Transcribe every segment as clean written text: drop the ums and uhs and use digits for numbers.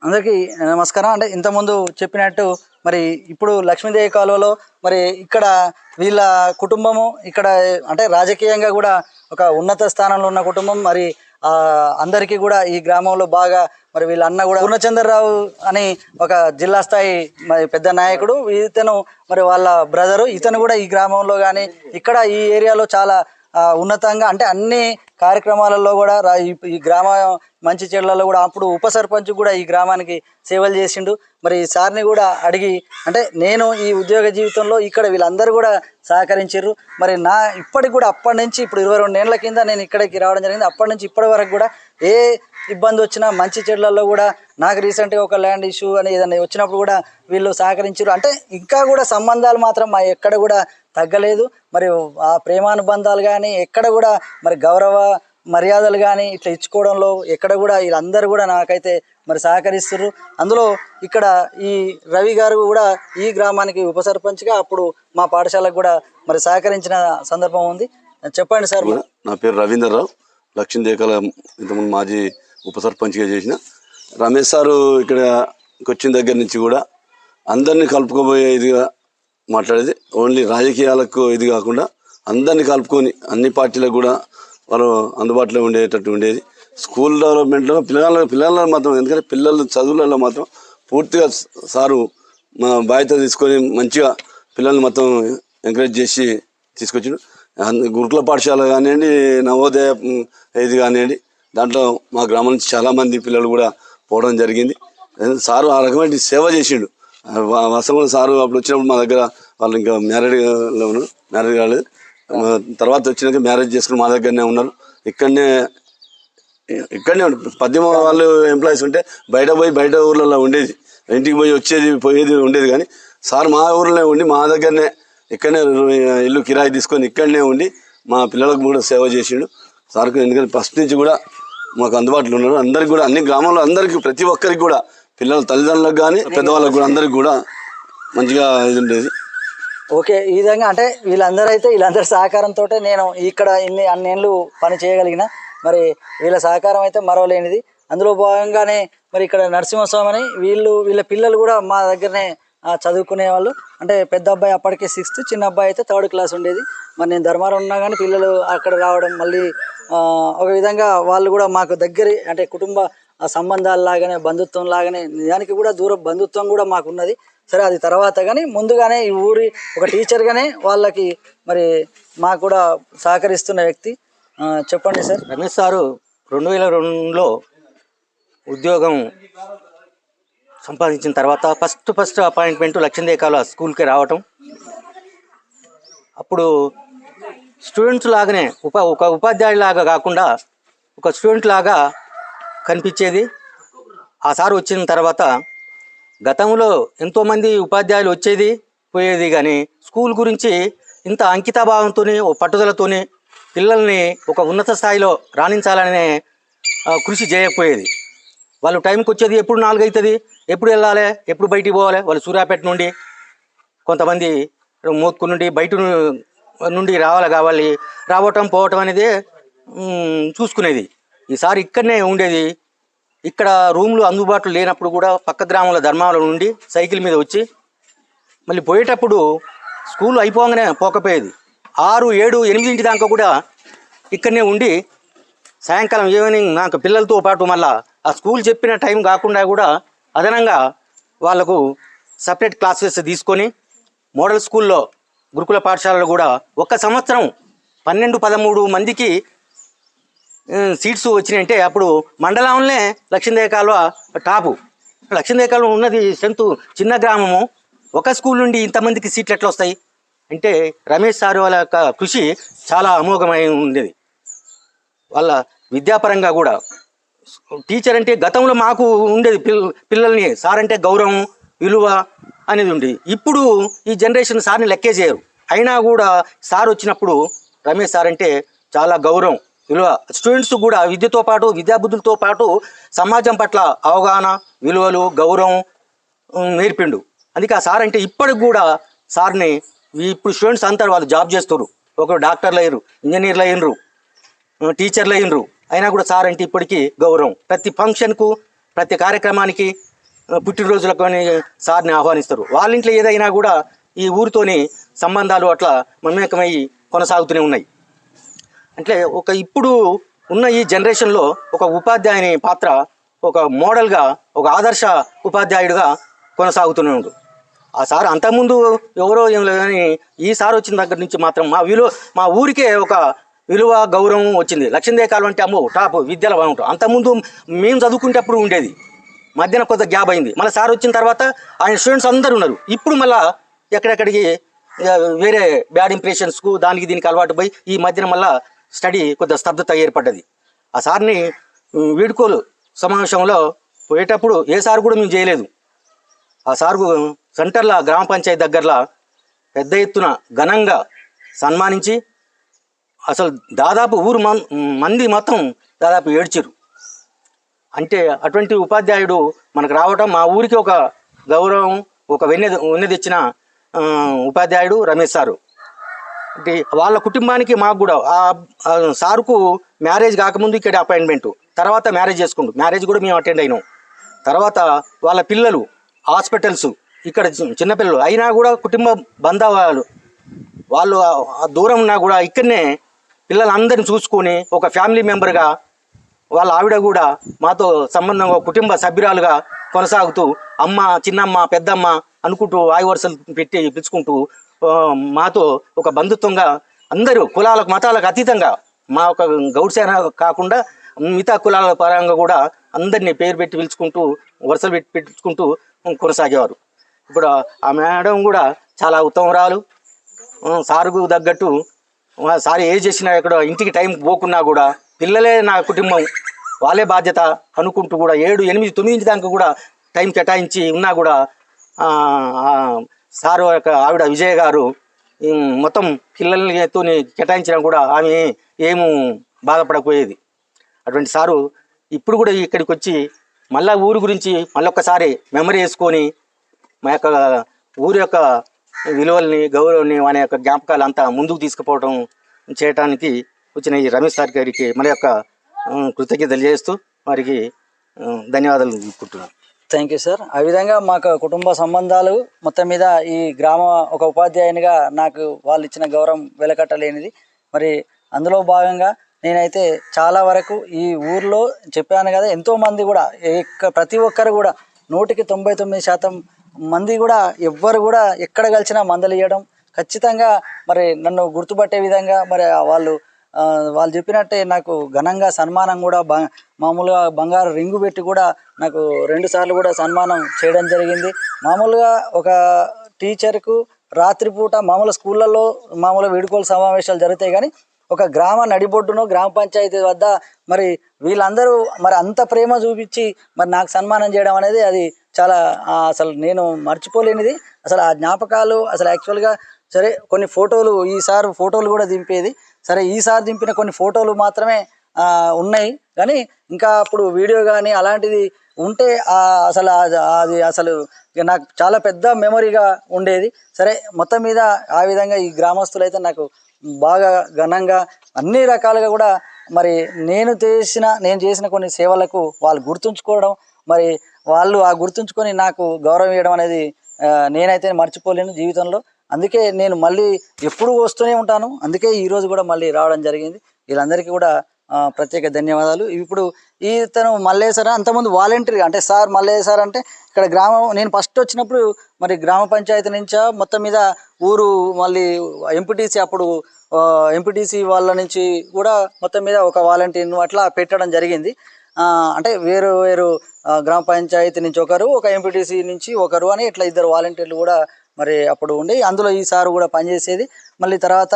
అందరికీ నమస్కారం. అంటే ఇంతకుముందు చెప్పినట్టు మరి ఇప్పుడు లక్ష్మీదేవి కాలువలో మరి ఇక్కడ వీళ్ళ కుటుంబము ఇక్కడ అంటే రాజకీయంగా కూడా ఒక ఉన్నత స్థానంలో ఉన్న కుటుంబం. మరి అందరికీ కూడా ఈ గ్రామంలో బాగా మరి వీళ్ళ అన్న కూడా పూర్ణచంద్రరావు అని ఒక జిల్లా స్థాయి మరి పెద్ద నాయకుడు. ఇతను మరి వాళ్ళ బ్రదరు. ఇతను కూడా ఈ గ్రామంలో కానీ ఇక్కడ ఈ ఏరియాలో చాలా ఉన్నతంగా అంటే అన్ని కార్యక్రమాలలో కూడా ఈ గ్రామ మంచి చెడులలో కూడా అప్పుడు ఉప సర్పంచ్ కూడా ఈ గ్రామానికి సేవలు చేసిండు. మరి సార్ని కూడా అడిగి అంటే నేను ఈ ఉద్యోగ జీవితంలో ఇక్కడ వీళ్ళందరూ కూడా సహకరించారు. మరి ఇప్పటికి కూడా అప్పటి నుంచి ఇప్పుడు 22 ఏళ్ల కింద నేను ఇక్కడికి రావడం జరిగింది. అప్పటి నుంచి ఇప్పటి వరకు కూడా ఏ ఇబ్బంది వచ్చినా మంచి చెడులలో కూడా నాకు రీసెంట్గా ఒక ల్యాండ్ ఇష్యూ అని ఏదైనా వచ్చినప్పుడు కూడా వీళ్ళు సహకరించారు. అంటే ఇంకా కూడా సంబంధాలు మాత్రం ఎక్కడ కూడా తగ్గలేదు. మరి ఆ ప్రేమానుబంధాలు కానీ ఎక్కడ కూడా మరి గౌరవ మర్యాదలు కానీ ఇట్లా ఇచ్చుకోవడంలో ఎక్కడ కూడా వీళ్ళందరూ కూడా నాకైతే మరి సహకరిస్తారు. అందులో ఇక్కడ ఈ రవి గారు కూడా ఈ గ్రామానికి ఉప సర్పంచ్గా అప్పుడు మా పాఠశాలకు కూడా మరి సహకరించిన సందర్భం ఉంది. చెప్పండి సార్. నా పేరు రవీంద్రరావు, లక్ష్మీదేవికాల ఇంతకుముందు మాజీ ఉప సర్పంచ్గా చేసిన. రమేష్ సారు ఇక్కడికి వచ్చిన దగ్గర నుంచి కూడా అందరినీ కలుపుకోబోయే ఇదిగా మాట్లాడేది. ఓన్లీ రాజకీయాలకు ఇది కాకుండా అందరినీ కలుపుకొని అన్ని పార్టీలకు కూడా వాళ్ళు అందుబాటులో ఉండేటట్టు ఉండేది. స్కూల్ డెవలప్మెంట్లో పిల్లల మాత్రం, ఎందుకంటే పిల్లల చదువులలో మాత్రం పూర్తిగా సారు మా బాధ్యత తీసుకొని మంచిగా పిల్లల్ని మొత్తం ఎంకరేజ్ చేసి తీసుకొచ్చాడు. గురుకుల పాఠశాల కానివ్వండి, నవోదయ ఇది కానివ్వండి, దాంట్లో మా గ్రామం నుంచి చాలామంది పిల్లలు కూడా పోవడం జరిగింది. సారు ఆ రకమైన సేవ చేసిండు. వాస్తవంగా సారు అప్పుడు వచ్చినప్పుడు మా దగ్గర వాళ్ళు ఇంకా మ్యారేజ్ కాలేదు, తర్వాత వచ్చినాక మ్యారేజ్ చేసుకుని మా దగ్గరనే ఉన్నారు. ఇక్కడనే 18 వాళ్ళు ఎంప్లాయీస్ ఉంటే బయట ఊర్లలో ఉండేది, ఇంటికి పోయి పోయేది ఉండేది. కానీ సార్ మా ఊర్లోనే ఉండి మా దగ్గరనే ఇక్కడనే ఇల్లు కిరాయి తీసుకొని ఇక్కడనే ఉండి మా పిల్లలకు కూడా సేవ చేసిండు సార్కు. ఎందుకంటే ఫస్ట్ నుంచి కూడా మాకు అందుబాటులో ఉన్నారు. అందరికి కూడా అన్ని గ్రామాల్లో అందరికీ ప్రతి ఒక్కరికి కూడా పిల్లల తల్లిదండ్రులకు కానీ పెద్దవాళ్ళకు కూడా అందరికి కూడా మంచిగా ఇది ఉండేది. ఓకే, ఈ విధంగా అంటే వీళ్ళందరి సహకారంతో నేను ఇక్కడ అన్నేళ్ళు పని చేయగలిగిన. మరి వీళ్ళ సహకారం అయితే మరవలేనిది. అందులో భాగంగానే మరి ఇక్కడ నరసింహస్వామి అని వీళ్ళ పిల్లలు కూడా మా దగ్గరనే చదువుకునే వాళ్ళు. అంటే పెద్ద అబ్బాయి అప్పటికే 6th, చిన్న అబ్బాయి అయితే 3rd క్లాస్ ఉండేది. మరి నేను ధర్మారం ఉన్నా కానీ పిల్లలు అక్కడ రావడం మళ్ళీ ఒక విధంగా వాళ్ళు కూడా మాకు దగ్గర అంటే కుటుంబ సంబంధాల లాగానే బంధుత్వం లాగానే నిజానికి కూడా దూర బంధుత్వం కూడా మాకు ఉన్నది. సరే, అది తర్వాత కానీ ముందుగానే ఈ ఊరి ఒక టీచర్గానే వాళ్ళకి మరి మాకు కూడా సహకరిస్తున్న వ్యక్తి. చెప్పండి సార్. రమేష్ సారు 2002లో ఉద్యోగం సంపాదించిన తర్వాత ఫస్ట్ అపాయింట్మెంట్ లక్ష్మీదేవికాల స్కూల్కి రావటం. అప్పుడు స్టూడెంట్స్ లాగానే ఒక ఉపాధ్యాయులాగా కాకుండా ఒక స్టూడెంట్ లాగా కనిపించేది. ఆ సారు వచ్చిన తర్వాత గతంలో ఎంతోమంది ఉపాధ్యాయులు వచ్చేది పోయేది, కానీ స్కూల్ గురించి ఇంత అంకితాభావంతో పట్టుదలతోని పిల్లల్ని ఒక ఉన్నత స్థాయిలో రాణించాలనే కృషి చేయకపోయేది. వాళ్ళు టైంకి వచ్చేది ఎప్పుడు 4 అవుతుంది, ఎప్పుడు వెళ్ళాలి, ఎప్పుడు బయటికి పోవాలి. వాళ్ళు సూర్యాపేట నుండి కొంతమంది మోత్కు నుండి బయట నుండి కావాలి రావటం పోవటం అనేది చూసుకునేది. ఈసారి ఇక్కడనే ఉండేది. ఇక్కడ రూమ్లు అందుబాటులో లేనప్పుడు కూడా పక్క గ్రామంలో ధర్మాల నుండి సైకిల్ మీద వచ్చి మళ్ళీ పోయేటప్పుడు స్కూల్ అయిపోగానే పోకపోయేది. 6, 7, 8 దాకా కూడా ఇక్కడనే ఉండి సాయంకాలం ఈవినింగ్ నాకు పిల్లలతో పాటు మళ్ళీ ఆ స్కూల్ చెప్పిన టైం కాకుండా కూడా అదనంగా వాళ్ళకు సపరేట్ క్లాసెస్ తీసుకొని మోడల్ స్కూల్లో గురుకుల పాఠశాలలో కూడా 1 సంవత్సరం 12-13 మందికి సీట్స్ వచ్చినాయంటే అప్పుడు మండలంలోనే లక్ష్మీదేవికాల టాపు. లక్ష్మీదేవికాల ఉన్నది స్ట్రెంత్ చిన్న గ్రామము, ఒక స్కూల్ నుండి ఇంతమందికి సీట్లు ఎట్లా వస్తాయి అంటే రమేష్ సార్ వాళ్ళ యొక్క కృషి చాలా అమోఘమై ఉండేది. వాళ్ళ విద్యాపరంగా కూడా టీచర్ అంటే గతంలో మాకు ఉండేది పిల్లల్ని సార్ అంటే గౌరవం విలువ అనేది ఉండేది. ఇప్పుడు ఈ జనరేషన్ సార్ని లెక్కే చేయరు. అయినా కూడా సార్ వచ్చినప్పుడు రమేష్ సార్ అంటే చాలా గౌరవం విలువ. స్టూడెంట్స్ కూడా విద్యతో పాటు విద్యాబుద్ధులతో పాటు సమాజం పట్ల అవగాహన, విలువలు, గౌరవం నేర్పిండు. అందుకే ఆ సార్ అంటే ఇప్పటికి కూడా సార్ని ఇప్పుడు స్టూడెంట్స్ అంతా వాళ్ళు జాబ్ చేస్తారు. ఒకరు డాక్టర్లు అయ్యారు, ఇంజనీర్లు అయినరు, టీచర్లు అయినరు. అయినా కూడా సార్ అంటే ఇప్పటికీ గౌరవం. ప్రతి ఫంక్షన్కు ప్రతి కార్యక్రమానికి పుట్టినరోజులకు కానీ సార్ని ఆహ్వానిస్తారు. వాళ్ళ ఇంట్లో ఏదైనా కూడా ఈ ఊరితోని సంబంధాలు అట్లా మమేకమై కొనసాగుతూనే ఉన్నాయి. అంటే ఇప్పుడు ఉన్న ఈ జనరేషన్లో ఒక ఉపాధ్యాయుని పాత్ర ఒక మోడల్గా, ఒక ఆదర్శ ఉపాధ్యాయుడిగా కొనసాగుతూనే ఉండు. ఆ సార్ అంతకుముందు ఎవరో ఏం లేదు, కానీ ఈ సార్ వచ్చిన దగ్గర నుంచి మాత్రం మా ఊరికే ఒక విలువ, గౌరవం వచ్చింది. లక్ష్మీదేవి కాలువ అంటే అమ్మో టాప్ విద్యలో బాగుంటాం. అంతకుముందు మేము చదువుకునేటప్పుడు ఉండేది, మధ్యన కొంత గ్యాప్ అయింది. మళ్ళీ సార్ వచ్చిన తర్వాత ఆయన స్టూడెంట్స్ అందరూ ఉన్నారు. ఇప్పుడు మళ్ళీ ఎక్కడెక్కడికి వేరే బ్యాడ్ ఇంప్రెషన్స్కు దానికి దీనికి అలవాటు పోయి ఈ మధ్యన మళ్ళీ స్టడీ కొద్దిగా స్తబ్దత ఏర్పడ్డది. ఆ సార్ని వీడుకోలు సమావేశంలో పోయేటప్పుడు ఏ సార్ కూడా మేము చేయలేదు. ఆ సార్కు సెంటర్లో గ్రామ పంచాయతీ దగ్గరలో పెద్ద ఎత్తున ఘనంగా సన్మానించి అసలు దాదాపు ఊరు మంది మొత్తం దాదాపు ఏడ్చారు. అంటే అటువంటి ఉపాధ్యాయుడు మనకు రావటం మా ఊరికి ఒక గౌరవం, ఒక వెన్నె తెచ్చిన ఉపాధ్యాయుడు రమేష్ సారు. అంటే వాళ్ళ కుటుంబానికి మాకు కూడా ఆ సారుకు మ్యారేజ్ కాకముందు ఇక్కడ అపాయింట్మెంటు, తర్వాత మ్యారేజ్ చేసుకుంటూ మ్యారేజ్ కూడా మేము అటెండ్ అయినాం. తర్వాత వాళ్ళ పిల్లలు హాస్పిటల్స్, ఇక్కడ చిన్నపిల్లలు అయినా కూడా కుటుంబ బంధువులు వాళ్ళు దూరం ఉన్నా కూడా ఇక్కడనే పిల్లలందరిని చూసుకొని ఒక ఫ్యామిలీ మెంబర్గా వాళ్ళ ఆవిడ కూడా మాతో సంబంధంగా కుటుంబ సభ్యురాలుగా కొనసాగుతూ అమ్మ, చిన్నమ్మ, పెద్దమ్మ అనుకుంటూ వరుసలు పెట్టి పిలుచుకుంటూ మాతో ఒక బంధుత్వంగా అందరూ కులాలకు మతాలకు అతీతంగా మా ఒక గౌడ్సేన కాకుండా మిగతా కులాల పరంగా కూడా అందరినీ పేరు పెట్టి పిలుచుకుంటూ వరుసలు పెట్టి పిలుచుకుంటూ కొనసాగేవారు. ఇప్పుడు ఆ మేడం కూడా చాలా ఉత్తమరాలు. సారుకు తగ్గట్టు సార్ ఏం చేసినా ఇక్కడ ఇంటికి టైం పోకున్నా కూడా పిల్లలే నా కుటుంబం, వాళ్ళే బాధ్యత అనుకుంటూ కూడా 7, 8, 9 దాకా కూడా టైం కేటాయించి ఉన్నా కూడా సారు యొక్క ఆవిడ విజయ గారు మొత్తం పిల్లలతో కేటాయించినా కూడా ఆమె ఏమో బాధపడకపోయేది. అటువంటి సారు ఇప్పుడు కూడా ఇక్కడికి వచ్చి మళ్ళీ ఊరి గురించి మళ్ళొక్కసారి మెమరీ వేసుకొని మా యొక్క ఊరి యొక్క విలువల్ని, గౌరవాన్ని, మన యొక్క జ్ఞాపకాలు అంతా ముందుకు తీసుకుపోవడం చేయడానికి వచ్చిన ఈ రమేష్ సార్ గారికి మన యొక్క కృతజ్ఞతలు చేస్తూ వారికి ధన్యవాదాలు చెప్పుకుంటున్నాను. Thank you sir. ఆ విధంగా మాకు కుటుంబ సంబంధాలు మొత్తం మీద ఈ గ్రామ ఒక ఉపాధ్యాయునిగా నాకు వాళ్ళు ఇచ్చిన గౌరవం వెలకట్టలేనిది. మరి అందులో భాగంగా నేనైతే చాలా వరకు ఈ ఊర్లో చెప్పాను కదా, ఎంతోమంది కూడా ప్రతి ఒక్కరు కూడా 100కి 99% మంది కూడా ఎవ్వరు కూడా ఎక్కడ కలిసినా మందలు ఇవ్వడం, ఖచ్చితంగా మరి నన్ను గుర్తుపట్టే విధంగా మరి వాళ్ళు చెప్పినట్టే నాకు ఘనంగా సన్మానం కూడా మామూలుగా బంగారు రింగు పెట్టి కూడా నాకు 2 సార్లు కూడా సన్మానం చేయడం జరిగింది. మామూలుగా ఒక టీచర్కు రాత్రిపూట మామూలు స్కూళ్ళల్లో మామూలుగా వీడుకోలు సమావేశాలు జరుగుతాయి, కానీ ఒక గ్రామ నడిబొడ్డును గ్రామ పంచాయతీ వద్ద మరి వీళ్ళందరూ మరి అంత ప్రేమ చూపించి మరి నాకు సన్మానం చేయడం అనేది అది చాలా అసలు నేను మర్చిపోలేనిది. అసలు ఆ జ్ఞాపకాలు అసలు యాక్చువల్గా సరే కొన్ని ఫోటోలు ఈసారి ఫోటోలు కూడా దింపేది, సరే ఈసారి దింపిన కొన్ని ఫోటోలు మాత్రమే ఉన్నాయి, కానీ ఇంకా అప్పుడు వీడియో కానీ అలాంటిది ఉంటే అసలు అది అసలు నాకు చాలా పెద్ద మెమరీగా ఉండేది. సరే మొత్తం మీద ఆ విధంగా ఈ గ్రామస్తులు అయితే నాకు బాగా ఘనంగా అన్ని రకాలుగా కూడా మరి నేను చేసిన కొన్ని సేవలకు వాళ్ళు గుర్తుంచుకోవడం, మరి వాళ్ళు గుర్తుంచుకొని నాకు గౌరవం ఇవ్వడం అనేది నేనైతే మర్చిపోలేను జీవితంలో. అందుకే నేను మళ్ళీ ఎప్పుడు వస్తూనే ఉంటాను. అందుకే ఈరోజు కూడా మళ్ళీ రావడం జరిగింది. వీళ్ళందరికీ కూడా ప్రత్యేక ధన్యవాదాలు. ఇప్పుడు ఇతను మల్లయ్య సార్ అంతకుముందు వాలంటీర్ అంటే సార్ మల్లయ్య సార్ అంటే ఇక్కడ గ్రామం నేను ఫస్ట్ వచ్చినప్పుడు మరి గ్రామ పంచాయతీ నుంచా మొత్తం మీద ఊరు మళ్ళీ ఎంపీటీసీ అప్పుడు ఎంపీటీసీ వాళ్ళ నుంచి కూడా మొత్తం మీద ఒక వాలంటీర్ను అట్లా పెట్టడం జరిగింది. అంటే వేరు వేరు గ్రామ పంచాయతీ నుంచి ఒకరు, ఒక ఎంపీటీసీ నుంచి ఒకరు అని ఇట్లా 2 వాలంటీర్లు కూడా మరి అప్పుడు ఉండి అందులో ఈ సారు కూడా పనిచేసేది. మళ్ళీ తర్వాత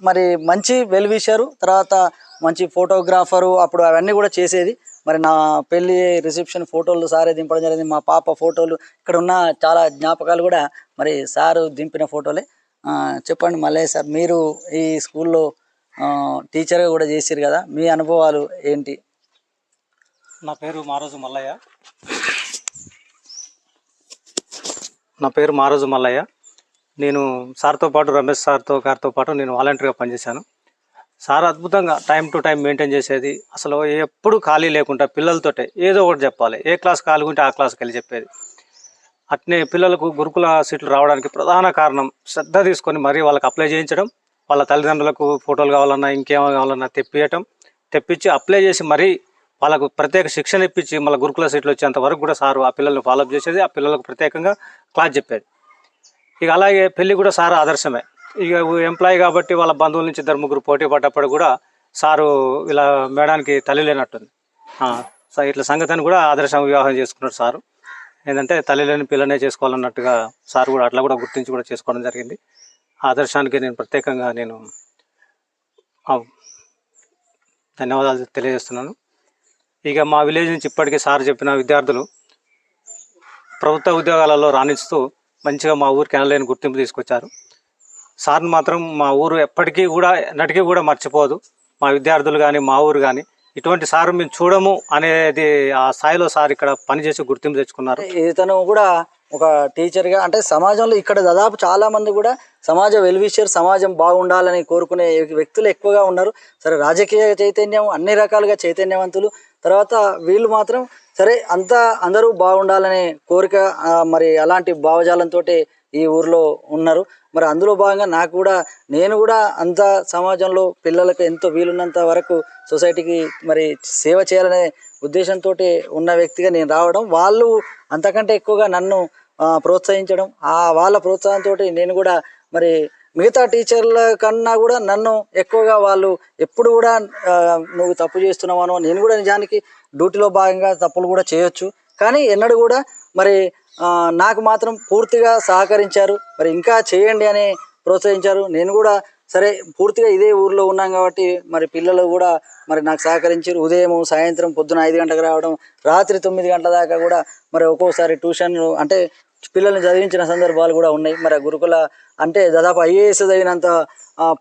మరి మంచి వెల్ విషరు, తర్వాత మంచి ఫోటోగ్రాఫరు అప్పుడు అవన్నీ కూడా చేసేది. మరి నా పెళ్ళి రిసెప్షన్ ఫోటోలు సారే దింపడం జరిగింది. మా పాప ఫోటోలు ఇక్కడ ఉన్న చాలా జ్ఞాపకాలు కూడా మరి సారు దింపిన ఫోటోలే. చెప్పండి మల్లయ్య సార్, మీరు ఈ స్కూల్లో టీచర్గా కూడా చేసారు కదా, మీ అనుభవాలు ఏంటి? నా పేరు మారోజు మల్లయ్య. నేను సార్తో పాటు రమేష్ సార్తో గారితో పాటు నేను వాలంటీర్గా పనిచేశాను. సార్ అద్భుతంగా టైం టు టైం మెయింటైన్ చేసేది. అసలు ఎప్పుడు ఖాళీ లేకుండా పిల్లలతోటే ఏదో ఒకటి చెప్పాలి. ఏ క్లాస్ ఖాళీ ఉంటే ఆ క్లాస్కి వెళ్ళి చెప్పేది. అట్నే పిల్లలకు గురుకుల సీట్లు రావడానికి ప్రధాన కారణం శ్రద్ధ తీసుకొని మరీ వాళ్ళకి అప్లై చేయించడం, వాళ్ళ తల్లిదండ్రులకు ఫోటోలు కావాలన్నా ఇంకేమో కావాలన్నా తెప్పించి అప్లై చేసి మరీ వాళ్ళకు ప్రత్యేక శిక్షణ ఇప్పించి మళ్ళీ గురుకుల సీట్లు వచ్చేంత వరకు కూడా సారు ఆ పిల్లల్ని ఫాలోఅప్ చేసేది. ఆ పిల్లలకు ప్రత్యేకంగా క్లాస్ చెప్పేది. ఇక అలాగే పెళ్ళి కూడా సారు ఆదర్శమే. ఇక ఎంప్లాయీ కాబట్టి వాళ్ళ బంధువుల నుంచి 2-3 పోటీ పడ్డప్పుడు కూడా సారు ఇలా మేడానికి తల్లి లేనట్టుంది. ఇట్లా సంగతిని కూడా ఆదర్శం వివాహం చేసుకున్నాడు సారు. ఏంటంటే తల్లి లేని పిల్లనే చేసుకోవాలన్నట్టుగా సార్ కూడా అట్లా కూడా గుర్తించి కూడా చేసుకోవడం జరిగింది. ఆదర్శానికి నేను ప్రత్యేకంగా ధన్యవాదాలు తెలియజేస్తున్నాను. ఇక మా విలేజ్ నుంచి ఇప్పటికీ సార్ చెప్పిన విద్యార్థులు ప్రభుత్వ ఉద్యోగాలలో రాణిస్తూ మంచిగా మా ఊరికి ఎనలేని గుర్తింపు తీసుకొచ్చారు. సార్ని మాత్రం మా ఊరు ఎప్పటికీ కూడా ఎన్నటికీ కూడా మర్చిపోదు. మా విద్యార్థులు కానీ మా ఊరు కానీ ఇటువంటి సార్ మేము చూడము అనేది ఆ స్థాయిలో సార్ ఇక్కడ పనిచేసి గుర్తింపు తెచ్చుకున్నారు. ఇతను కూడా ఒక టీచర్గా అంటే సమాజంలో ఇక్కడ దాదాపు చాలామంది కూడా సమాజ వెల్విషర్, సమాజం బాగుండాలని కోరుకునే వ్యక్తులు ఎక్కువగా ఉన్నారు. సరే, రాజకీయ చైతన్యం, అన్ని రకాలుగా చైతన్యవంతులు. తర్వాత వీళ్ళు మాత్రం సరే అందరూ బాగుండాలనే కోరిక, మరి అలాంటి భావజాలంతో ఈ ఊర్లో ఉన్నారు. మరి అందులో భాగంగా నేను కూడా అంత సమాజంలో పిల్లలకు ఎంతో వీలున్నంత వరకు సొసైటీకి మరి సేవ చేయాలనే ఉద్దేశంతో ఉన్న వ్యక్తిగా నేను రావడం, వాళ్ళు అంతకంటే ఎక్కువగా నన్ను ప్రోత్సహించడం, వాళ్ళ ప్రోత్సాహంతో నేను కూడా మరి మిగతా టీచర్ల కన్నా కూడా నన్ను ఎక్కువగా వాళ్ళు ఎప్పుడు కూడా నువ్వు తప్పు చేస్తున్నావనో, నేను కూడా నిజానికి డ్యూటీలో భాగంగా తప్పులు కూడా చేయొచ్చు, కానీ ఎన్నడూ కూడా మరి నాకు మాత్రం పూర్తిగా సహకరించారు. మరి ఇంకా చేయండి అని ప్రోత్సహించారు. నేను కూడా సరే పూర్తిగా ఇదే ఊర్లో ఉన్నాం కాబట్టి మరి పిల్లలు కూడా మరి నాకు సహకరించారు. ఉదయం సాయంత్రం పొద్దున 5 గంటలకు రావడం, రాత్రి 9 గంటల దాకా కూడా మరి ఒక్కోసారి ట్యూషన్లు అంటే పిల్లల్ని చదివించిన సందర్భాలు కూడా ఉన్నాయి. మరి గురుకుల అంటే దాదాపు IAS చదివినంత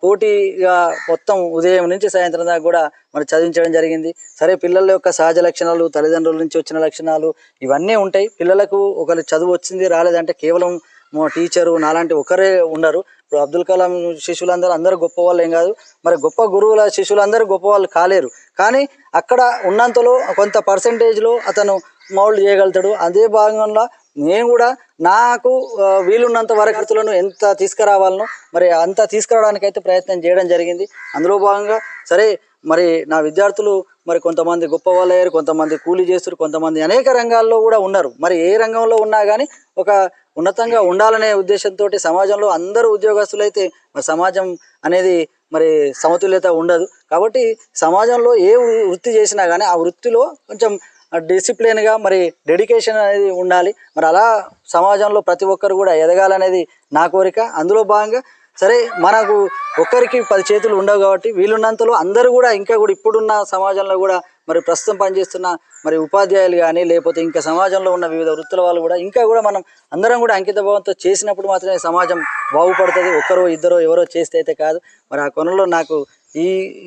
పోటీగా మొత్తం ఉదయం నుంచి సాయంత్రం దాకా కూడా మరి చదివించడం జరిగింది. సరే, పిల్లల యొక్క సహజ లక్షణాలు, తల్లిదండ్రుల నుంచి వచ్చిన లక్షణాలు ఇవన్నీ ఉంటాయి. పిల్లలకు ఒకరు చదువు వచ్చింది రాలేదంటే కేవలం టీచరు నాలాంటి ఒకరే ఉండరు. ఇప్పుడు అబ్దుల్ కలాం అందరూ గొప్ప వాళ్ళు ఏం కాదు. మరి గొప్ప గురువుల శిష్యులందరూ గొప్ప వాళ్ళు కాలేరు, కానీ అక్కడ ఉన్నంతలో కొంత పర్సంటేజ్లో అతను మౌల్డ్ చేయగలుగుతాడు. అదే భాగంలో నేను కూడా నాకు వీలున్నంత వరకతులను ఎంత తీసుకురావాలనో మరి అంత తీసుకురావడానికి అయితే ప్రయత్నం చేయడం జరిగింది. అందులో భాగంగా సరే మరి నా విద్యార్థులు మరి కొంతమంది గొప్ప వాళ్ళు అయ్యారు, కొంతమంది కూలీ చేస్తారు, కొంతమంది అనేక రంగాల్లో కూడా ఉన్నారు. మరి ఏ రంగంలో ఉన్నా కానీ ఒక ఉన్నతంగా ఉండాలనే ఉద్దేశంతో సమాజంలో అందరూ ఉద్యోగస్తులు అయితే మరి సమాజం అనేది మరి సమతుల్యత ఉండదు. కాబట్టి సమాజంలో ఏ వృత్తి చేసినా కానీ ఆ వృత్తిలో కొంచెం డిసిప్లిన్గా మరి డెడికేషన్ అనేది ఉండాలి. మరి అలా సమాజంలో ప్రతి ఒక్కరు కూడా ఎదగాలనేది నా కోరిక. అందులో భాగంగా సరే మనకు ఒక్కరికి 10 చేతులు ఉండవు కాబట్టి వీలున్నంతలో అందరూ కూడా ఇంకా కూడా ఇప్పుడున్న సమాజంలో కూడా మరి ప్రస్తుతం పనిచేస్తున్న మరి ఉపాధ్యాయులు కానీ లేకపోతే ఇంకా సమాజంలో ఉన్న వివిధ వృత్తుల వాళ్ళు కూడా ఇంకా కూడా మనం అందరం కూడా అంకిత భావంతో చేసినప్పుడు మాత్రమే సమాజం బాగుపడుతుంది. ఒక్కరో ఇద్దరో ఎవరో చేస్తే అయితే కాదు. మరి ఆ కొనలో నాకు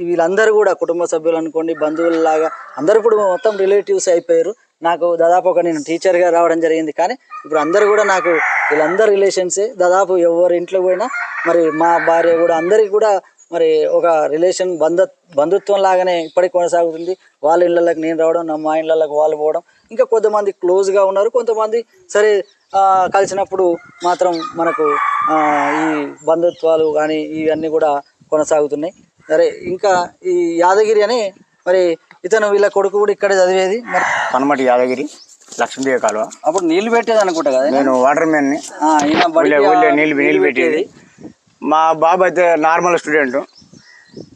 వీళ్ళందరూ కూడా కుటుంబ సభ్యులు అనుకోండి, బంధువులలాగా అందరూ ఇప్పుడు మొత్తం రిలేటివ్స్ అయిపోయారు. నాకు దాదాపు నేను టీచర్గా రావడం జరిగింది, కానీ ఇప్పుడు అందరూ కూడా నాకు వీళ్ళందరూ రిలేషన్సే. దాదాపు ఎవరి ఇంట్లో పోయినా మరి మా భార్య కూడా అందరికీ కూడా మరి ఒక రిలేషన్ బంధుత్వం లాగానే ఇప్పటికి కొనసాగుతుంది. వాళ్ళ ఇళ్ళకి నేను రావడం, మా ఇళ్ళకి వాళ్ళు పోవడం. ఇంకా కొంతమంది క్లోజ్గా ఉన్నారు, కొంతమంది సరే కలిసినప్పుడు మాత్రం మనకు ఈ బంధుత్వాలు కానీ ఇవన్నీ కూడా కొనసాగుతున్నాయి. సరే, ఇంకా ఈ యాదగిరి అని మరి ఇతను వీళ్ళ కొడుకు కూడా ఇక్కడ చదివేది. మరి పనమటి యాదగిరి, లక్ష్మీదేవి కాలువ. అప్పుడు నీళ్లు పెట్టేది అనుకుంటా కదా, నేను వాటర్ మ్యాన్ని. నీళ్ళు పెట్టేది. మా బాబు అయితే నార్మల్ స్టూడెంట్.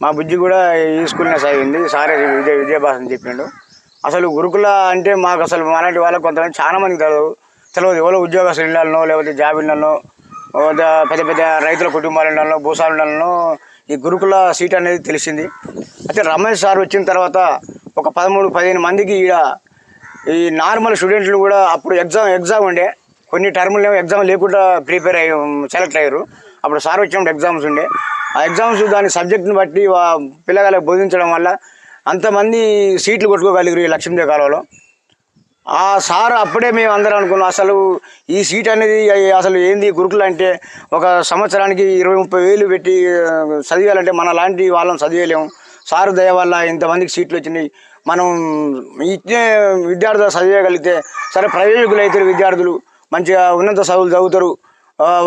మా బుజ్జి కూడా ఈ స్కూల్నే చదివింది. సారే విద్యాభ్యాసం చెప్పిండు. అసలు గురుకుల అంటే మాకు అసలు అలాంటి వాళ్ళకి కొంతమంది చాలా మందికి తెలియదు. ఎవరో ఉద్యోగస్తులు ఇళ్ళనో లేకపోతే జాబ్ ఇళ్ళనో పెద్ద పెద్ద రైతుల కుటుంబాల ఇళ్ళనో భూసాల ఇళ్ళనో ఈ గురుకుల సీట్ అనేది తెలిసింది. అయితే రమేష్ సార్ వచ్చిన తర్వాత ఒక 13-15 మందికి ఈ నార్మల్ స్టూడెంట్లు కూడా అప్పుడు ఎగ్జామ్ ఉండే, కొన్ని టర్ములు ఎగ్జామ్ లేకుండా ప్రిపేర్ అయ్యి సెలెక్ట్ అయ్యారు. అప్పుడు సార్ వచ్చినప్పుడు ఎగ్జామ్స్ ఉండే. ఆ ఎగ్జామ్స్ దాని సబ్జెక్ట్ని బట్టి పిల్లగాళ్ళకి బోధించడం వల్ల అంతమంది సీట్లు కొట్టుకోగలిగారు ఈ లక్ష్మీదేవి కాలువలో. ఆ సార్ అప్పుడే మేము అందరం అనుకున్నాం అసలు ఈ సీట్ అనేది అసలు ఏంది గురుకులు అంటే ఒక సంవత్సరానికి 20-30 వేలు పెట్టి చదివేయాలంటే మన లాంటి వాళ్ళని చదివేయలేము. సారు దయ వల్ల ఇంతమందికి సీట్లు వచ్చినాయి. మనం ఇచ్చే విద్యార్థులు చదివేయగలిగితే సరే ప్రయోజకులు అయితే విద్యార్థులు మంచిగా ఉన్నత చదువులు చదువుతారు.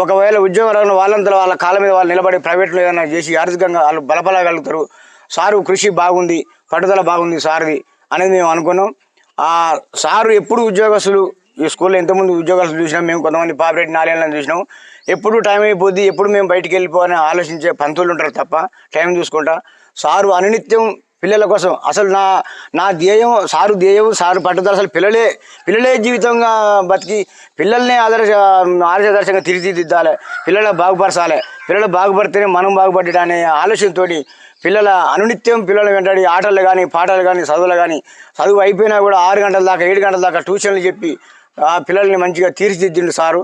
ఒకవేళ ఉద్యోగం రాని వాళ్ళంతా వాళ్ళ కాళ్ళ మీద వాళ్ళు నిలబడి ప్రైవేట్లో ఏదైనా చేసి ఆర్థికంగా వాళ్ళు బలపడగలుగుతారు. సారు కృషి బాగుంది, పట్టుదల బాగుంది సార్ది అనేది మేము అనుకున్నాం. ఆ సారు ఎప్పుడు ఉద్యోగస్తులు ఈ స్కూల్లో ఎంతమంది ఉద్యోగస్తులు చూసినాం, మేము కొంతమంది పాపరేట్ 4 ఏళ్ళని చూసినాం. ఎప్పుడు టైం అయిపోద్ది, ఎప్పుడు మేము బయటికి వెళ్ళిపోవాలని ఆలోచించే పంతులు ఉంటారు తప్ప టైం చూసుకుంటా. సారు అనునిత్యం పిల్లల కోసం అసలు నా ధ్యేయం సారు పట్టుదల అసలు పిల్లలే జీవితంగా బతికి పిల్లల్ని ఆదర్శంగా తీర్చిదిద్దాలి, పిల్లలు బాగుపరచాలి, పిల్లలు బాగుపడితేనే మనం బాగుపడ్డా అనే ఆలోచనతో పిల్లల అనునిత్యం పిల్లల వెంటడి ఆటలు కానీ పాటలు కానీ చదువులు కానీ చదువు అయిపోయినా కూడా 6 గంటల దాకా 7 గంటల దాకా ట్యూషన్లు చెప్పి ఆ పిల్లల్ని మంచిగా తీర్చిదిద్దిండు సారు.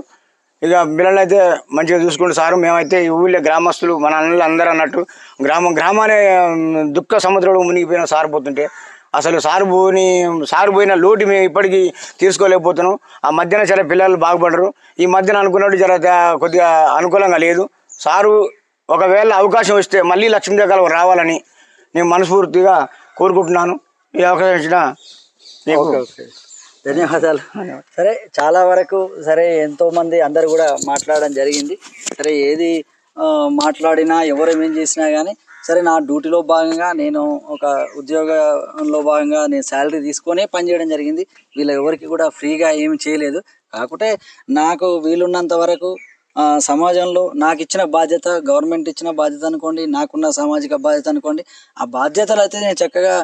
ఇక పిల్లల్ని అయితే మంచిగా చూసుకుంటూ సారు. మేమైతే ఈ ఊళ్ళో గ్రామస్తులు మన అన్నలు అందరూ అన్నట్టు గ్రామాన్ని దుఃఖ సముద్రంలో మునిగిపోయిన సారు పోతుంటే అసలు సారు పోయిన లోటు మేము ఇప్పటికీ తీసుకోలేకపోతున్నాం. ఆ మధ్యన చాలా పిల్లలు బాగుపడరు. ఈ మధ్యన అనుకున్నట్టు కొద్దిగా అనుకూలంగా లేదు. సారు ఒకవేళ అవకాశం వస్తే మళ్ళీ లక్ష్మీదేవి రావాలని నేను మనస్ఫూర్తిగా కోరుకుంటున్నాను. ఈ అవకాశం ఇచ్చిన ధన్యవాదాలు. సరే, చాలా వరకు సరే ఎంతోమంది అందరు కూడా మాట్లాడడం జరిగింది. సరే, ఏది మాట్లాడినా ఎవరేమేం చేసినా కానీ సరే, నా డ్యూటీలో భాగంగా నేను ఒక ఉద్యోగంలో భాగంగా నేను శాలరీ తీసుకొనే పనిచేయడం జరిగింది. వీళ్ళ ఎవరికి కూడా ఫ్రీగా ఏమి చేయలేదు. కాకుంటే నాకు వీలున్నంత వరకు సమాజంలో నాకు ఇచ్చిన బాధ్యత, గవర్నమెంట్ ఇచ్చిన బాధ్యత అనుకోండి, నాకున్న సామాజిక బాధ్యత అనుకోండి, ఆ బాధ్యతలు అయితే నేను చక్కగా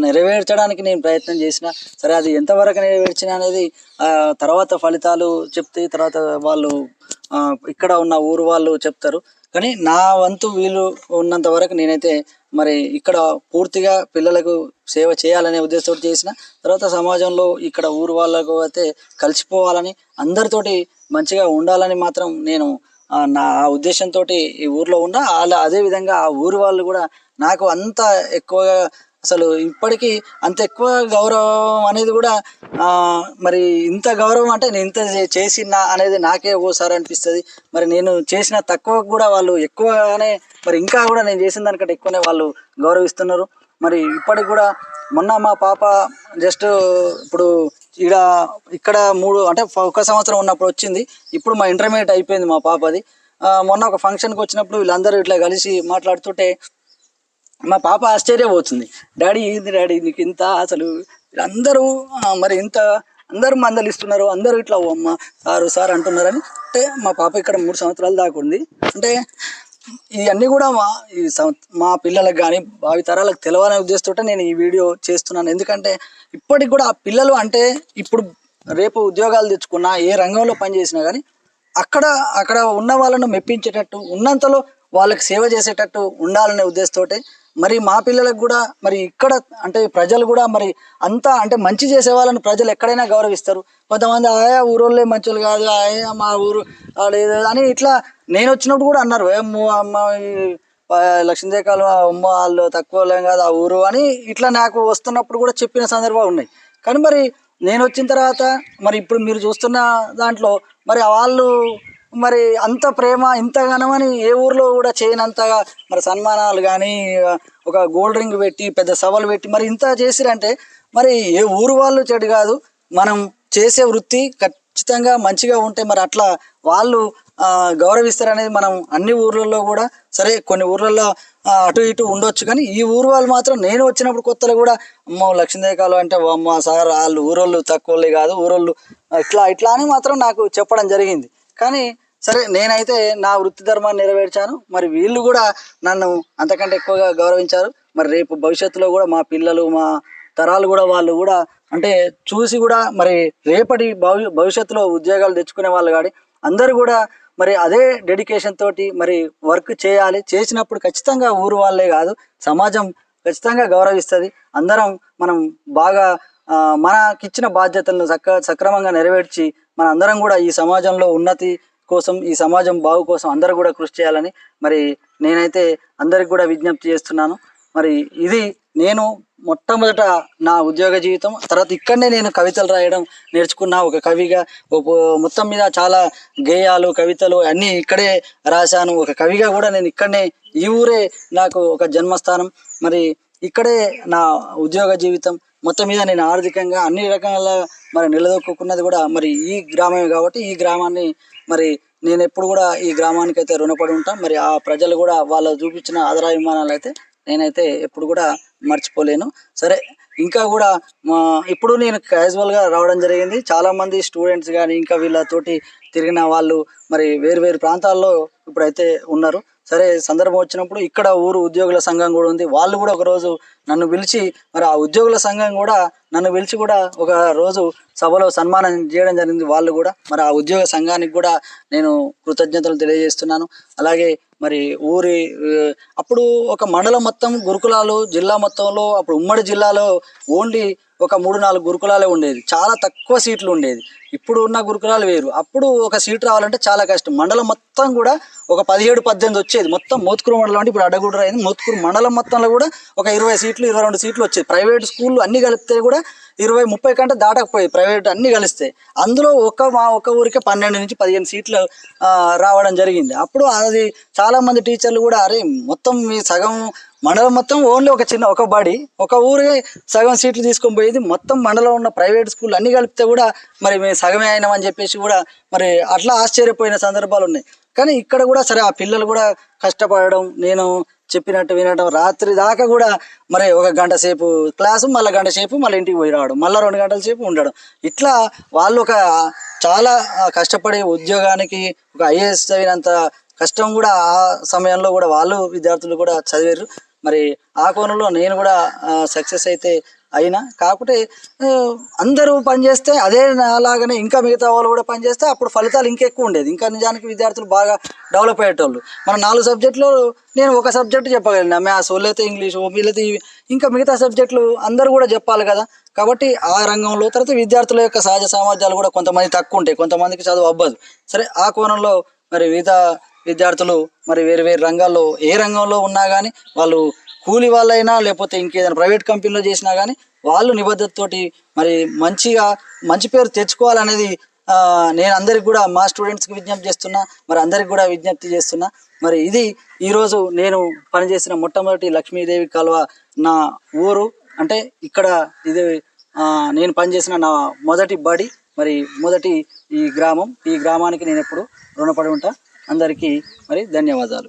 నెరవేర్చడానికి నేను ప్రయత్నం చేసిన. సరే, అది ఎంతవరకు నెరవేర్చిన అనేది తర్వాత ఫలితాలు చెప్తే తర్వాత వాళ్ళు ఇక్కడ ఉన్న ఊరు వాళ్ళు చెప్తారు. కానీ నా వంతు వీలు ఉన్నంత వరకు నేనైతే మరి ఇక్కడ పూర్తిగా పిల్లలకు సేవ చేయాలనే ఉద్దేశంతో చేసిన. తర్వాత సమాజంలో ఇక్కడ ఊరు వాళ్ళకు అయితే కలిసిపోవాలని, అందరితోటి మంచిగా ఉండాలని మాత్రం నేను నా ఉద్దేశంతో ఈ ఊర్లో ఉన్నా. అదేవిధంగా ఆ ఊరు వాళ్ళు కూడా నాకు అంత ఎక్కువగా అసలు ఇప్పటికీ అంత ఎక్కువ గౌరవం అనేది కూడా మరి ఇంత గౌరవం అంటే నేను ఇంత చేసినా అనేది నాకే ఒక్కోసారి అనిపిస్తుంది. మరి నేను చేసిన తక్కువ కూడా వాళ్ళు ఎక్కువగానే మరి ఇంకా కూడా నేను చేసిన దానికంటే ఎక్కువనే వాళ్ళు గౌరవిస్తున్నారు. మరి ఇప్పటికి కూడా మొన్న మా పాప జస్ట్ ఇప్పుడు ఇక్కడ 3 అంటే 1 సంవత్సరం ఉన్నప్పుడు వచ్చింది. ఇప్పుడు మా ఇంటర్మీడియట్ అయిపోయింది మా పాపది. మొన్న ఒక ఫంక్షన్కి వచ్చినప్పుడు వీళ్ళందరూ ఇట్లా కలిసి మాట్లాడుతుంటే మా పాప ఆశ్చర్యపోతుంది. డాడీ ఏంది డాడీ నీకు ఇంత అసలు అందరూ మరి ఇంత అందరూ మందలిస్తున్నారు, అందరూ ఇట్లా అమ్మ సారు అంటున్నారని. అంటే మా పాప ఇక్కడ 3 సంవత్సరాల దాకా ఉంది. అంటే ఇవన్నీ కూడా మా పిల్లలకు కానీ భావి తరాలకు తెలవాలనే ఉద్దేశంతో నేను ఈ వీడియో చేస్తున్నాను. ఎందుకంటే ఇప్పటికి కూడా ఆ పిల్లలు అంటే ఇప్పుడు రేపు ఉద్యోగాలు తెచ్చుకున్నా ఏ రంగంలో పనిచేసినా కానీ అక్కడ ఉన్న వాళ్ళను మెప్పించేటట్టు, ఉన్నంతలో వాళ్ళకి సేవ చేసేటట్టు ఉండాలనే ఉద్దేశంతో మరి మా పిల్లలకు కూడా మరి ఇక్కడ అంటే ప్రజలు కూడా మరి అంతా అంటే మంచి చేసే వాళ్ళని ప్రజలు ఎక్కడైనా గౌరవిస్తారు. కొంతమంది ఊరోళ్ళే మంచోళ్ళు కాదు, మా ఊరు లేదు అని ఇట్లా నేను వచ్చినప్పుడు కూడా అన్నారు, అమ్మ లక్ష్మీదేవి కాలువ అమ్మ వాళ్ళు తక్కువ కాదు ఆ ఊరు అని ఇట్లా నాకు వస్తున్నప్పుడు కూడా చెప్పిన సందర్భాలు ఉన్నాయి. కానీ మరి నేను వచ్చిన తర్వాత మరి ఇప్పుడు మీరు చూస్తున్న దాంట్లో మరి వాళ్ళు మరి అంత ప్రేమ ఇంతగానమని ఏ ఊర్లో కూడా చేయనంతగా మరి సన్మానాలు కానీ ఒక గోల్డ్ రింగ్ పెట్టి పెద్ద సభలు పెట్టి మరి ఇంత చేసిరంటే మరి ఏ ఊరు వాళ్ళు చెడు కాదు, మనం చేసే వృత్తి ఖచ్చితంగా మంచిగా ఉంటే మరి అట్లా వాళ్ళు గౌరవిస్తారనేది మనం అన్ని ఊర్లలో కూడా సరే కొన్ని ఊర్లలో అటు ఇటు ఉండొచ్చు. కానీ ఈ ఊరు వాళ్ళు మాత్రం నేను వచ్చినప్పుడు కొత్తలో కూడా అమ్మో లక్ష్మీదేవి కాలువ అంటే అమ్మ సార్ వాళ్ళు ఊరోళ్ళు తక్కువలే కాదు, ఊరోళ్ళు ఇట్లా అని మాత్రం నాకు చెప్పడం జరిగింది. కానీ సరే నేనైతే నా వృత్తి ధర్మాన్ని నెరవేర్చాను. మరి వీళ్ళు కూడా నన్ను అంతకంటే ఎక్కువగా గౌరవించారు. మరి రేపు భవిష్యత్తులో కూడా మా పిల్లలు మా తరాలు కూడా వాళ్ళు కూడా అంటే చూసి కూడా మరి రేపటి భవిష్యత్తులో ఉద్యోగాలు తెచ్చుకునే వాళ్ళు కానీ అందరూ కూడా మరి అదే డెడికేషన్ తోటి మరి వర్క్ చేయాలి. చేసినప్పుడు ఖచ్చితంగా ఊరు వాళ్ళే కాదు సమాజం ఖచ్చితంగా గౌరవిస్తుంది. అందరం మనం బాగా మనకిచ్చిన బాధ్యతలను సక్రమంగా నెరవేర్చి మన అందరం కూడా ఈ సమాజంలో ఉన్నతి కోసం ఈ సమాజం బాగు కోసం అందరూ కూడా కృషి చేయాలని మరి నేనైతే అందరికి కూడా విజ్ఞప్తి చేస్తున్నాను. మరి ఇది నేను మొట్టమొదట నా ఉద్యోగ జీవితం తర్వాత ఇక్కడనే నేను కవితలు రాయడం నేర్చుకున్నా. ఒక కవిగా మొత్తం మీద చాలా గేయాలు కవితలు అన్నీ ఇక్కడే రాశాను. ఒక కవిగా కూడా నేను ఇక్కడనే, ఈ ఊరే నాకు ఒక జన్మస్థానం. మరి ఇక్కడే నా ఉద్యోగ జీవితం. మొత్తం మీద నేను ఆర్థికంగా అన్ని రకాల మరి నిలదొక్కున్నది కూడా మరి ఈ గ్రామమే కాబట్టి ఈ గ్రామాన్ని మరి నేను ఎప్పుడు కూడా ఈ గ్రామానికి అయితే రుణపడి ఉంటాను. మరి ఆ ప్రజలు కూడా వాళ్ళు చూపించిన ఆదరాభిమానాలు అయితే నేనైతే ఎప్పుడు కూడా మర్చిపోలేను. సరే, ఇంకా కూడా ఇప్పుడు నేను క్యాజువల్గా రావడం జరిగింది. చాలామంది స్టూడెంట్స్ కానీ ఇంకా వీళ్ళతోటి తిరిగిన వాళ్ళు మరి వేరు వేరు ప్రాంతాల్లో ఇప్పుడైతే ఉన్నారు. సరే, సందర్భం వచ్చినప్పుడు ఇక్కడ ఊరు ఉద్యోగుల సంఘం కూడా ఉంది. వాళ్ళు కూడా ఒకరోజు నన్ను పిలిచి మరి ఆ ఉద్యోగుల సంఘం కూడా నన్ను పిలిచి కూడా ఒక రోజు సభలో సన్మానం చేయడం జరిగింది. వాళ్ళు కూడా మరి ఆ ఉద్యోగ సంఘానికి కూడా నేను కృతజ్ఞతలు తెలియజేస్తున్నాను. అలాగే మరి ఊరి అప్పుడు ఒక మండలం మొత్తం గురుకులాలు, జిల్లా మొత్తంలో అప్పుడు ఉమ్మడి జిల్లాలో ఓన్లీ ఒక 3-4 గురుకులాలే ఉండేది. చాలా తక్కువ సీట్లు ఉండేది. ఇప్పుడు ఉన్న గురుకులాలు వేరు. అప్పుడు ఒక సీట్ రావాలంటే చాలా కష్టం. మండలం మొత్తం కూడా ఒక 17-18 వచ్చేది. మొత్తం మోత్కూరు మండలం అంటే ఇప్పుడు అడ్డగూడూరు అయింది. మోత్కూరు మండలం మొత్తంలో కూడా ఒక 20 సీట్లు 22 సీట్లు వచ్చేది. ప్రైవేట్ స్కూళ్ళు అన్నీ కలిపితే కూడా 20-30 కంటే దాటకపోయేది ప్రైవేట్ అన్నీ కలిస్తే. అందులో మా ఊరికే 12-15 సీట్లు రావడం జరిగింది. అప్పుడు అది చాలామంది టీచర్లు కూడా అరే మొత్తం మీ సగం మండలం మొత్తం ఓన్లీ ఒక బడి ఒక ఊరే సగం సీట్లు తీసుకొని పోయేది. మొత్తం మండలం ఉన్న ప్రైవేట్ స్కూల్ అన్నీ కలిపితే కూడా మరి మేము సగమే అయినామని చెప్పేసి కూడా మరి అట్లా ఆశ్చర్యపోయిన సందర్భాలు ఉన్నాయి. కానీ ఇక్కడ కూడా సరే ఆ పిల్లలు కూడా కష్టపడడం, నేను చెప్పినట్టు వినడం, రాత్రి దాకా కూడా మరి 1 గంట సేపు క్లాసు, మళ్ళీ 1 గంట సేపు మళ్ళీ ఇంటికి పోయి రావడం, మళ్ళీ 2 గంటల సేపు ఉండడం. ఇట్లా వాళ్ళు చాలా కష్టపడి ఉద్యోగానికి ఒక IAS చదివినంత కష్టం కూడా ఆ సమయంలో కూడా వాళ్ళు విద్యార్థులు కూడా చదివారు. మరి ఆ కోణంలో నేను కూడా సక్సెస్ అయితే అయినా. కాకపోతే అందరూ పనిచేస్తే అదే అలాగనే ఇంకా మిగతా వాళ్ళు కూడా పనిచేస్తే అప్పుడు ఫలితాలు ఇంకెక్కువ ఉండేది. ఇంకా నిజానికి విద్యార్థులు బాగా డెవలప్ అయ్యేటోళ్ళు. మన 4 సబ్జెక్టులు నేను ఒక సబ్జెక్టు చెప్పగలను, మ్యాథ్స్, వాళ్ళైతే ఇంగ్లీషు, వీళ్ళైతే ఇంకా మిగతా సబ్జెక్టులు అందరూ కూడా చెప్పాలి కదా. కాబట్టి ఆ రంగంలో తర్వాత విద్యార్థుల యొక్క సహజ సామర్థ్యాలు కూడా కొంతమంది తక్కువ ఉంటాయి, కొంతమందికి చదువు అవ్వదు. సరే, ఆ కోణంలో మరి మిగతా విద్యార్థులు మరి వేరు వేరు రంగాల్లో ఏ రంగంలో ఉన్నా కానీ వాళ్ళు కూలి వాళ్ళైనా లేకపోతే ఇంకేదైనా ప్రైవేట్ కంపెనీలో చేసినా కానీ వాళ్ళు నిబద్ధతతోటి మరి మంచి పేరు తెచ్చుకోవాలనేది నేను అందరికి కూడా మా స్టూడెంట్స్కి విజ్ఞప్తి చేస్తున్నా, మరి అందరికి కూడా విజ్ఞప్తి చేస్తున్నా. మరి ఇది ఈరోజు నేను పనిచేసిన మొట్టమొదటి లక్ష్మీదేవి కాలువ నా ఊరు. అంటే ఇక్కడ ఇది నేను పనిచేసిన నా మొదటి బడి, మరి మొదటి ఈ గ్రామానికి నేను ఎప్పుడు రుణపడి ఉంటా. అందరికీ మరి ధన్యవాదాలు.